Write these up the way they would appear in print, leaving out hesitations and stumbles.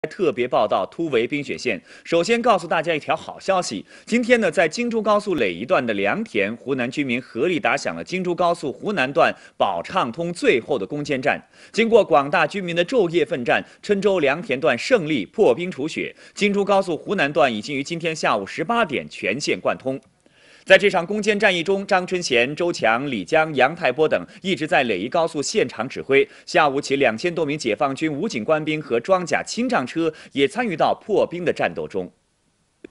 特别报道突围冰雪线。首先告诉大家一条好消息，今天呢，在京珠高速耒一段的良田，湖南居民合力打响了京珠高速湖南段保畅通最后的攻坚战。经过广大居民的昼夜奋战，郴州良田段胜利破冰除雪，京珠高速湖南段已经于今天下午18点全线贯通。 在这场攻坚战役中，张春贤、周强、李江、杨泰波等一直在耒宜高速现场指挥。下午起，2000多名解放军武警官兵和装甲轻战车也参与到破冰的战斗中。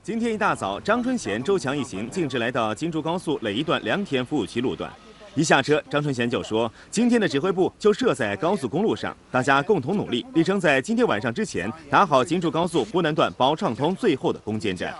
今天一大早，张春贤、周强一行径直来到京珠高速耒一段良田服务区路段。 一下车，张春贤就说：“今天的指挥部就设在高速公路上，大家共同努力，力争在今天晚上之前打好京珠高速湖南段保畅通最后的攻坚战。”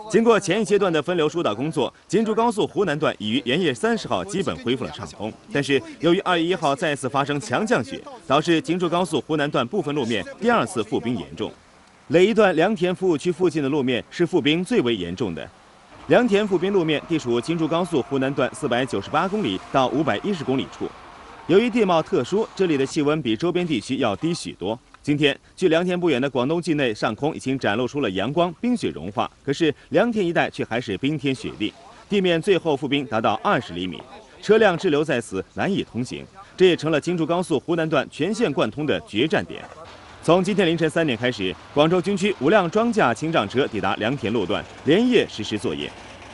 经过前一阶段的分流疏导工作，京珠高速湖南段已于连夜30号基本恢复了畅通。但是由于2月1号再次发生强降雪，导致京珠高速湖南段部分路面第2次覆冰严重。耒一段良田服务区附近的路面是覆冰最为严重的。 良田覆冰路面地处京珠高速湖南段498公里到510公里处。由于地貌特殊，这里的气温比周边地区要低许多。今天，距良田不远的广东境内上空已经展露出了阳光，冰雪融化。可是良田一带却还是冰天雪地，地面最后覆冰达到20厘米，车辆滞留在此，难以通行。这也成了京珠高速湖南段全线贯通的决战点。 从今天凌晨3点开始，广州军区5辆装甲轻战车抵达良田路段，连夜实施作业。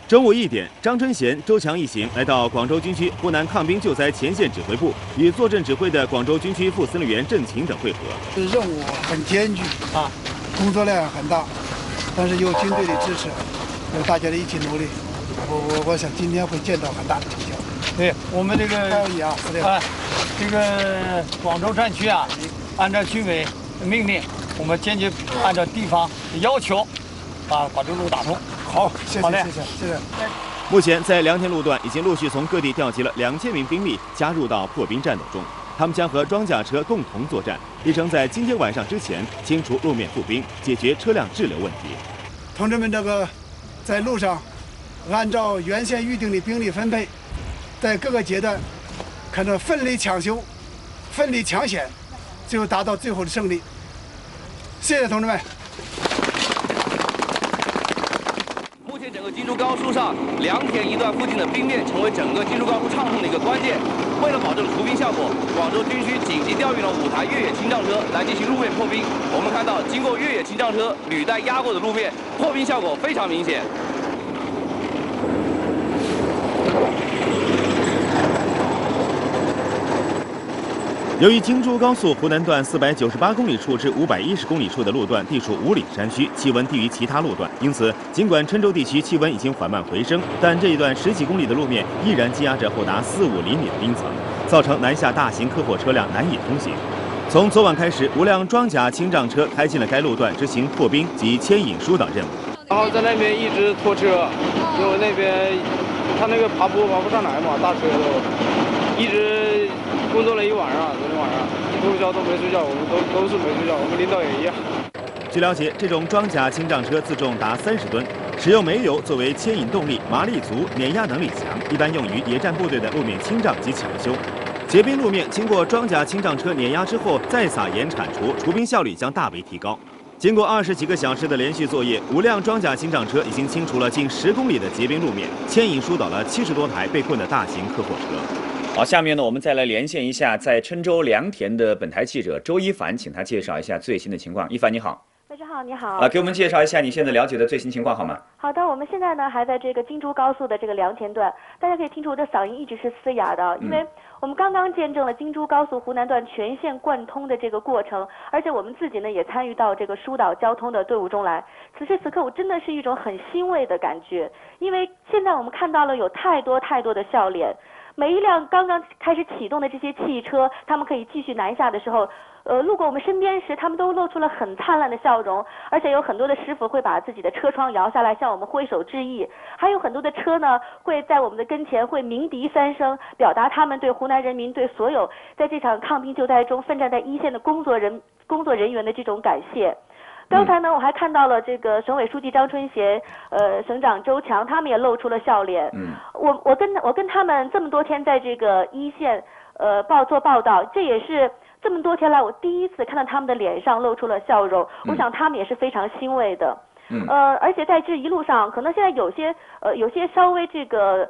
中午1点，张春贤、周强一行来到广州军区湖南抗冰救灾前线指挥部，与坐镇指挥的广州军区副司令员郑勤等会合。任务很艰巨啊，工作量很大，但是有军队的支持，有大家的一起努力，我想今天会见到很大的成效。对我们这个还有你啊，司令，这个广州战区啊，按照军委 命令，我们坚决按照地方的要求，把这路打通。好，谢谢，谢谢。目前在良田路段已经陆续从各地调集了2000名兵力加入到破冰战斗中，他们将和装甲车共同作战，力争在今天晚上之前清除路面覆冰，解决车辆滞留问题。同志们，这个在路上按照原先预定的兵力分配，在各个阶段看着奋力抢修、奋力抢险。 最后达到最后的胜利。谢谢同志们。目前整个京珠高速上良田一段附近的冰面成为整个京珠高速畅通的一个关键。为了保证除冰效果，广州军区紧急调运了5台越野轻战车来进行路面破冰。我们看到，经过越野轻战车履带压过的路面，破冰效果非常明显。 由于京珠高速湖南段498公里处至510公里处的路段地处5里山区，气温低于其他路段，因此尽管郴州地区气温已经缓慢回升，但这一段10几公里的路面依然积压着厚达4-5厘米的冰层，造成南下大型客货车辆难以通行。从昨晚开始，5辆装甲轻战车开进了该路段执行破冰及牵引疏导任务。然后在那边一直拖车，因为那边他那个爬坡爬不上来嘛，大车都一直。 工作了一晚上，昨天晚上通宵都没睡觉，我们都是没睡觉，我们领导也一样。据了解，这种装甲轻战车自重达30吨，使用煤油作为牵引动力，马力足，碾压能力强，一般用于野战部队的路面清障及抢修。结冰路面经过装甲轻战车碾压之后，再撒盐铲除，除冰效率将大为提高。经过20几个小时的连续作业，5辆装甲轻战车已经清除了近10公里的结冰路面，牵引疏导了70多台被困的大型客货车。 好，下面呢，我们再来连线一下在郴州良田的本台记者周一凡，请他介绍一下最新的情况。一凡你好，大家好，你好。给我们介绍一下你现在了解的最新情况好吗？好的，我们现在呢还在这个京珠高速的这个良田段，大家可以听出我的嗓音一直是嘶哑的，因为我们刚刚见证了京珠高速湖南段全线贯通的这个过程，而且我们自己呢也参与到这个疏导交通的队伍中来。此时此刻，我真的是一种很欣慰的感觉，因为现在我们看到了有太多的笑脸。 每一辆刚刚开始启动的这些汽车，他们可以继续南下的时候，路过我们身边时，他们都露出了很灿烂的笑容，而且有很多的师傅会把自己的车窗摇下来向我们挥手致意，还有很多的车呢会在我们的跟前会鸣笛3声，表达他们对湖南人民、对所有在这场抗冰救灾中奋战在一线的工作人员的这种感谢。 刚才呢，我还看到了这个省委书记张春贤，省长周强，他们也露出了笑脸。我跟他们这么多天在这个一线做报道，这也是这么多天来，我第一次看到他们的脸上露出了笑容，我想他们也是非常欣慰的。而且在这一路上，可能现在有些稍微这个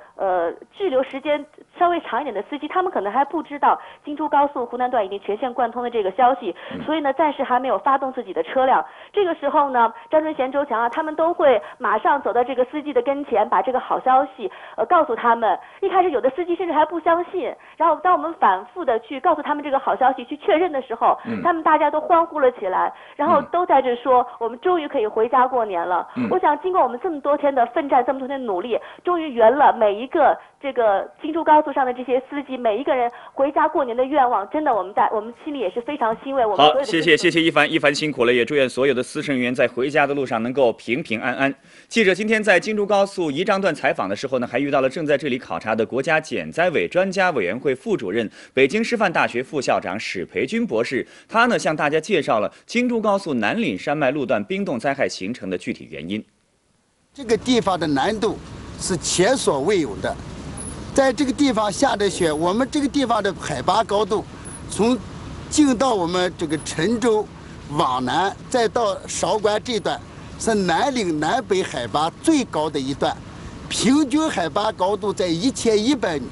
滞留时间稍微长一点的司机，他们可能还不知道京珠高速湖南段已经全线贯通的这个消息，所以呢，暂时还没有发动自己的车辆。这个时候呢，张春贤、周强啊，他们都会马上走到这个司机的跟前，把这个好消息告诉他们。一开始有的司机甚至还不相信，然后当我们反复的去告诉他们这个好消息，去确认的时候，他们大家都欢呼了起来，然后都在这说，我们终于可以回家过年了。我想经过我们这么多天的奋战，这么多天的努力，终于圆了每一个这个京珠高速上的这些司机每一个人回家过年的愿望。真的，我们心里也是非常欣慰。我们好，谢谢一凡辛苦了，也祝愿所有的司乘人员在回家的路上能够平平安安。记者今天在京珠高速仪仗段采访的时候呢，还遇到了正在这里考察的国家减灾委专家委员会副主任、北京师范大学副校长史培军博士，他呢向大家介绍了京珠高速南岭山脉路段冰冻灾害形成的具体原因。这个地方的难度是前所未有的，在这个地方下的雪，我们这个地方的海拔高度，从进到我们这个陈州往南，再到韶关这段，是南岭南北海拔最高的一段，平均海拔高度在1100米。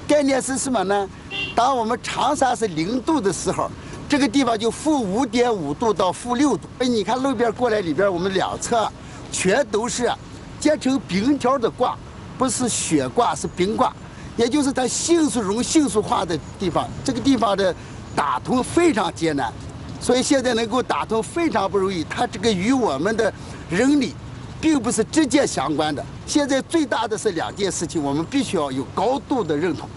概念是什么呢？当我们长沙是0度的时候，这个地方就-5.5度到-6度。你看路边过来里边，我们两侧全都是结成冰条的挂，不是雪挂，是冰挂，也就是它迅速融、迅速化的地方。这个地方的打通非常艰难，所以现在能够打通非常不容易。它这个与我们的人力并不是直接相关的。现在最大的是2件事情，我们必须要有高度的认同。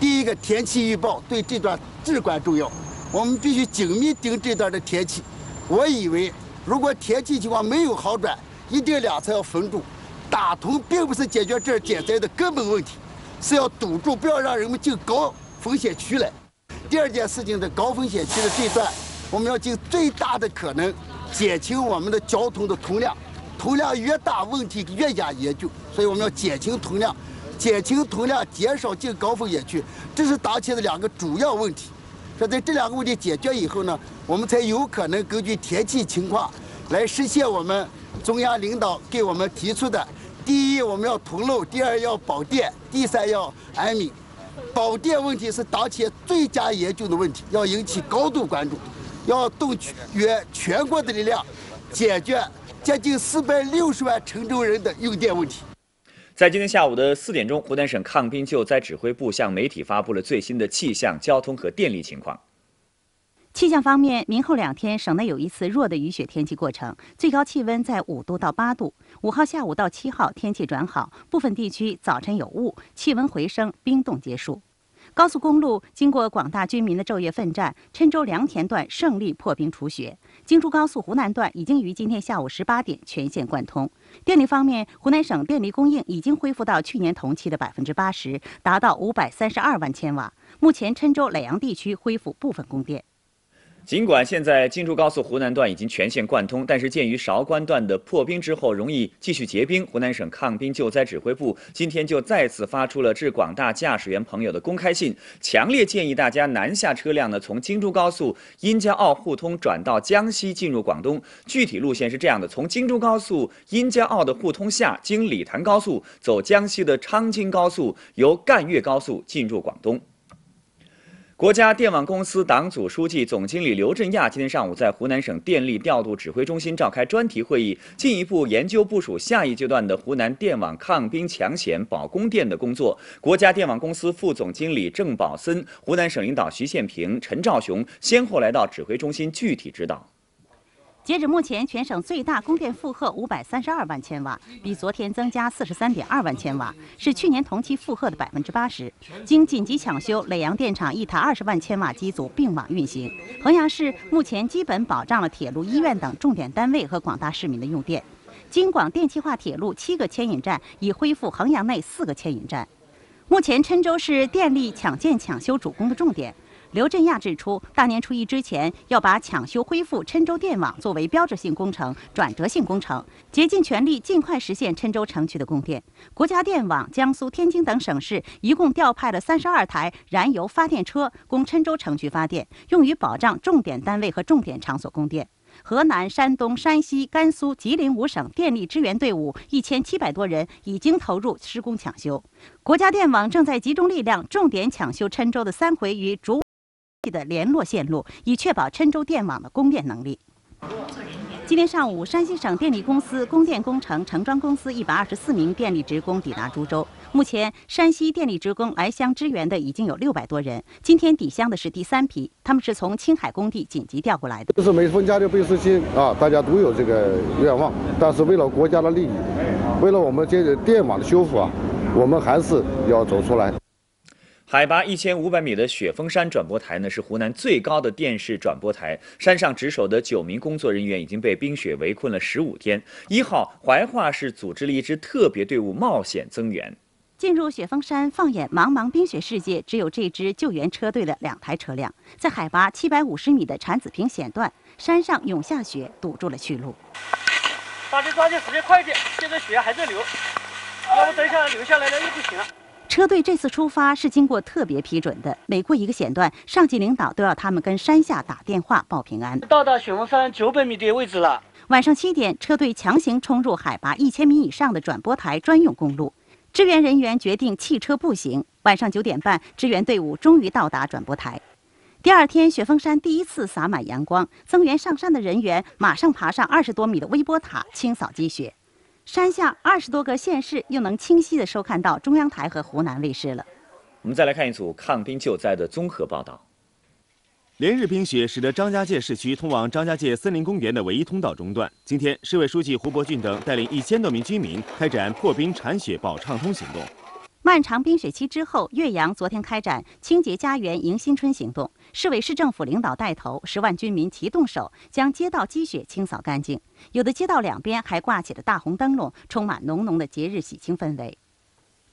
第一个，天气预报对这段至关重要，我们必须紧密盯这段的天气。我以为如果天气情况没有好转，一定2侧要封住。打通并不是解决这儿减灾的根本问题，是要堵住，不要让人们进高风险区来。第2件事情的高风险区的这段，我们要尽最大的可能减轻我们的交通的通量，通量越大，问题越加严峻，所以我们要减轻通量，减少进高风险区，这是当前的2个主要问题。说在这2个问题解决以后呢，我们才有可能根据天气情况来实现我们中央领导给我们提出的：第一，我们要通漏；第2，要保电；第3，要安民。保电问题是当前最佳严峻的问题，要引起高度关注，要动员全国的力量解决接近460万陈州人的用电问题。在今天下午的4点钟，湖南省抗冰救灾指挥部向媒体发布了最新的气象、交通和电力情况。气象方面，明后2天省内有一次弱的雨雪天气过程，最高气温在5度到8度。5号下午到7号天气转好，部分地区早晨有雾，气温回升，冰冻结束。高速公路经过广大军民的昼夜奋战，郴州良田段胜利破冰除雪。京珠高速湖南段已经于今天下午18点全线贯通。电力方面，湖南省电力供应已经恢复到去年同期的80%，达到532万千瓦。目前郴州耒阳地区恢复部分供电。尽管现在京珠高速湖南段已经全线贯通，但是鉴于韶关段的破冰之后容易继续结冰，湖南省抗冰救灾指挥部今天就再次发出了致广大驾驶员朋友的公开信，强烈建议大家南下车辆呢从京珠高速殷家坳互通转到江西进入广东。具体路线是这样的：从京珠高速殷家坳的互通下，经理潭高速走江西的昌津高速，由赣粤高速进入广东。国家电网公司党组书记、总经理刘振亚今天上午在湖南省电力调度指挥中心召开专题会议，进一步研究部署下一阶段的湖南电网抗冰抢险保供电的工作。国家电网公司副总经理郑宝森、湖南省领导徐宪平、陈兆雄先后来到指挥中心具体指导。截止目前，全省最大供电负荷532万千瓦，比昨天增加43.2万千瓦，是去年同期负荷的80%。经紧急抢修，耒阳电厂一台20万千瓦机组并网运行。衡阳市目前基本保障了铁路、医院等重点单位和广大市民的用电。京广电气化铁路7个牵引站已恢复衡阳内4个牵引站。目前，郴州是电力抢建抢修主攻的重点。刘振亚指出，大年初一之前要把抢修恢复郴州电网作为标志性工程、转折性工程，竭尽全力尽快实现郴州城区的供电。国家电网江苏、天津等省市一共调派了32台燃油发电车供郴州城区发电，用于保障重点单位和重点场所供电。河南、山东、山西、甘肃、吉林5省电力支援队伍1700多人已经投入施工抢修。国家电网正在集中力量，重点抢修郴州的3回与主的联络线路，以确保郴州电网的供电能力。今天上午，山西省电力公司供电工程承装公司124名电力职工抵达株洲。目前，山西电力职工来乡支援的已经有600多人。今天抵乡的是第3批，他们是从青海工地紧急调过来的。就是每分家的贝斯心啊，大家都有这个愿望，但是为了国家的利益，为了我们这个电网的修复啊，我们还是要走出来。海拔1500米的雪峰山转播台呢，是湖南最高的电视转播台。山上值守的9名工作人员已经被冰雪围困了15天。1号怀化市组织了一支特别队伍冒险增援。进入雪峰山，放眼茫茫冰雪世界，只有这支救援车队的2台车辆。在海拔750米的产子坪险段，山上涌下雪，堵住了去路。抓紧时间快点，现在雪还在流，要不等一下流下来了又不行了。车队这次出发是经过特别批准的，每过一个险段，上级领导都要他们跟山下打电话报平安。到达雪峰山900米的位置了。晚上7点，车队强行冲入海拔1000米以上的转播台专用公路，支援人员决定弃车步行。晚上9点半，支援队伍终于到达转播台。第2天，雪峰山第一次洒满阳光，增援上山的人员马上爬上20多米的微波塔清扫积雪。山下20多个县市又能清晰地收看到中央台和湖南卫视了。我们再来看一组抗冰救灾的综合报道。连日冰雪使得张家界市区通往张家界森林公园的唯一通道中断。今天，市委书记胡伯俊等带领1000多名居民开展破冰铲雪保畅通行动。漫长冰雪期之后，岳阳昨天开展清洁家园迎新春行动，市委市政府领导带头，10万居民齐动手，将街道积雪清扫干净。有的街道两边还挂起了大红灯笼，充满浓浓的节日喜庆氛围。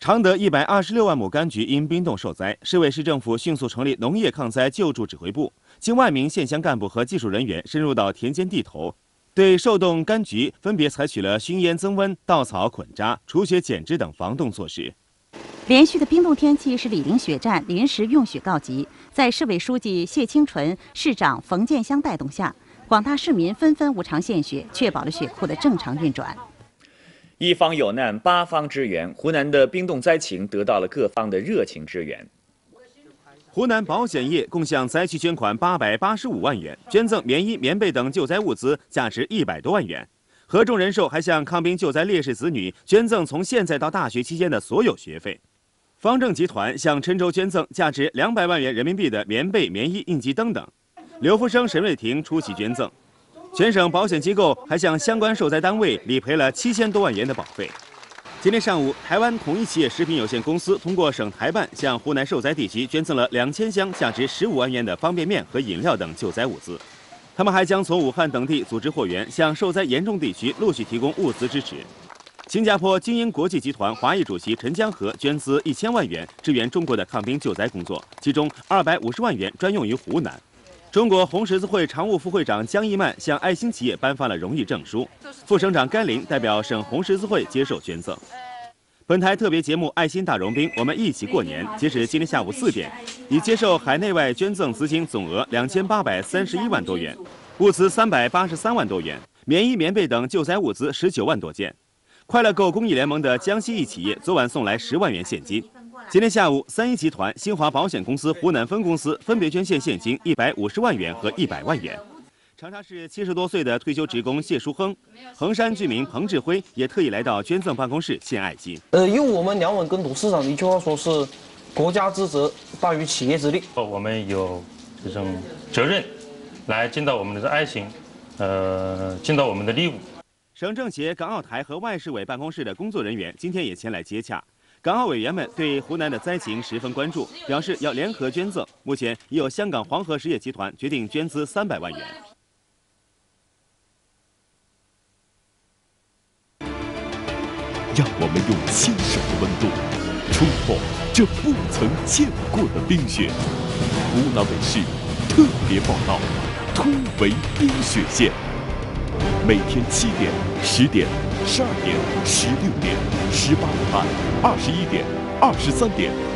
常德126万亩柑橘因冰冻受灾，市委市政府迅速成立农业抗灾救助指挥部，近万名县乡干部和技术人员深入到田间地头，对受冻柑橘分别采取了熏烟增温、稻草捆扎、除雪减脂等防冻措施。连续的冰冻天气使李陵雪站临时用雪告急，在市委书记谢清纯、市长冯建香带动下，广大市民纷纷无偿献血，确保了雪库的正常运转。一方有难，八方支援，湖南的冰冻灾情得到了各方的热情支援。湖南保险业共向灾区捐款885万元，捐赠棉衣、棉被等救灾物资价值100多万元。合众人寿还向抗冰救灾烈士子女捐赠从现在到大学期间的所有学费。方正集团向郴州捐赠价值200万元人民币的棉被、棉衣、应急灯等。刘福生、沈瑞婷出席捐赠。全省保险机构还向相关受灾单位理赔了7000多万元的保费。今天上午，台湾统一企业食品有限公司通过省台办向湖南受灾地区捐赠了2000箱价值15万元的方便面和饮料等救灾物资。他们还将从武汉等地组织货源，向受灾严重地区陆续提供物资支持。新加坡精英国际集团华裔主席陈江河捐资1000万元支援中国的抗冰救灾工作，其中250万元专用于湖南。中国红十字会常务副会长江一曼向爱心企业颁发了荣誉证书，副省长甘霖代表省红十字会接受捐赠。本台特别节目《爱心大融冰，我们一起过年》截止今天下午4点，已接受海内外捐赠资金总额2831万多元，物资383万多元，棉衣、棉被等救灾物资19万多件。快乐购公益联盟的江西一企业昨晚送来10万元现金。今天下午，3一集团、新华保险公司湖南分公司分别捐献现金150万元和100万元。长沙市70多岁的退休职工谢淑亨，衡山居民彭志辉也特意来到捐赠办公室献爱心。用我们梁文跟董事长的一句话说是，国家之责大于企业之力。我们有这种责任来尽到我们的爱心，尽到我们的义务。省政协港澳台和外事委办公室的工作人员今天也前来接洽。港澳委员们对湖南的灾情十分关注，表示要联合捐赠。目前已有香港黄河实业集团决定捐资300万元。让我们用亲手的温度触碰这不曾见过的冰雪。湖南卫视特别报道：突围冰雪线。每天7点、10点、12点、16点、18点半、21点、23点。